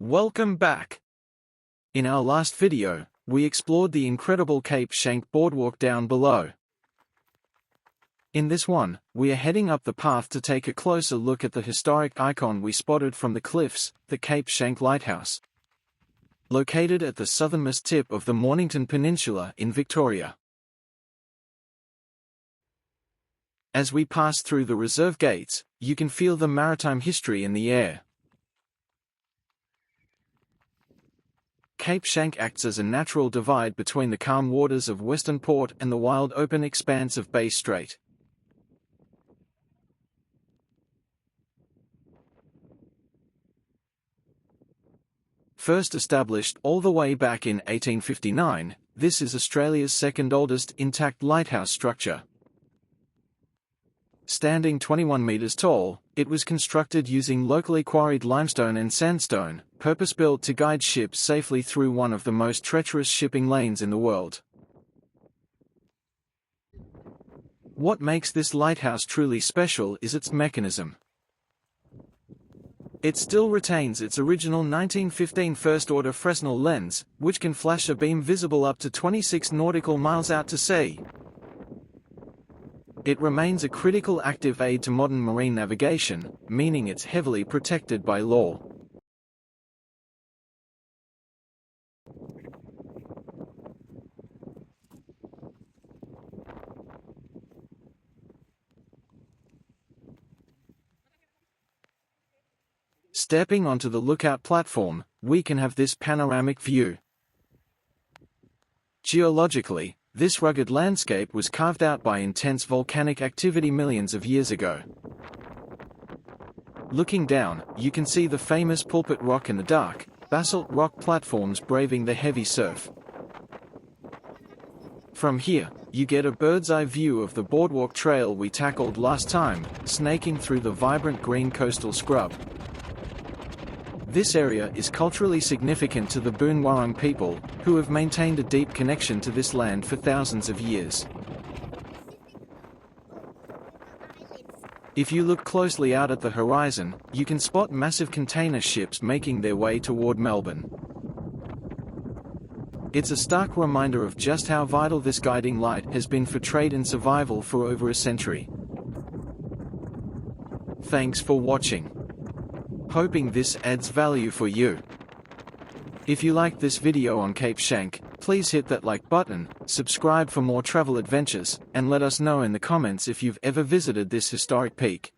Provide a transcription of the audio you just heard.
Welcome back! In our last video, we explored the incredible Cape Schanck boardwalk down below. In this one, we are heading up the path to take a closer look at the historic icon we spotted from the cliffs, the Cape Schanck Lighthouse. Located at the southernmost tip of the Mornington Peninsula in Victoria. As we pass through the reserve gates, you can feel the maritime history in the air. Cape Schanck acts as a natural divide between the calm waters of Western Port and the wild open expanse of Bass Strait. First established all the way back in 1859, this is Australia's second oldest intact lighthouse structure. Standing 21 meters tall, it was constructed using locally quarried limestone and sandstone, purpose-built to guide ships safely through one of the most treacherous shipping lanes in the world. What makes this lighthouse truly special is its mechanism. It still retains its original 1915 first-order Fresnel lens, which can flash a beam visible up to 26 nautical miles out to sea. It remains a critical active aid to modern marine navigation, meaning it's heavily protected by law. Stepping onto the lookout platform, we can have this panoramic view. Geologically, this rugged landscape was carved out by intense volcanic activity millions of years ago. Looking down, you can see the famous Pulpit Rock and the dark, basalt rock platforms braving the heavy surf. From here, you get a bird's-eye view of the boardwalk trail we tackled last time, snaking through the vibrant green coastal scrub. This area is culturally significant to the Boon Wurrung people, who have maintained a deep connection to this land for thousands of years. If you look closely out at the horizon, you can spot massive container ships making their way toward Melbourne. It's a stark reminder of just how vital this guiding light has been for trade and survival for over a century. Thanks for watching. Hoping this adds value for you. If you liked this video on Cape Schanck, please hit that like button, subscribe for more travel adventures, and let us know in the comments if you've ever visited this historic peak.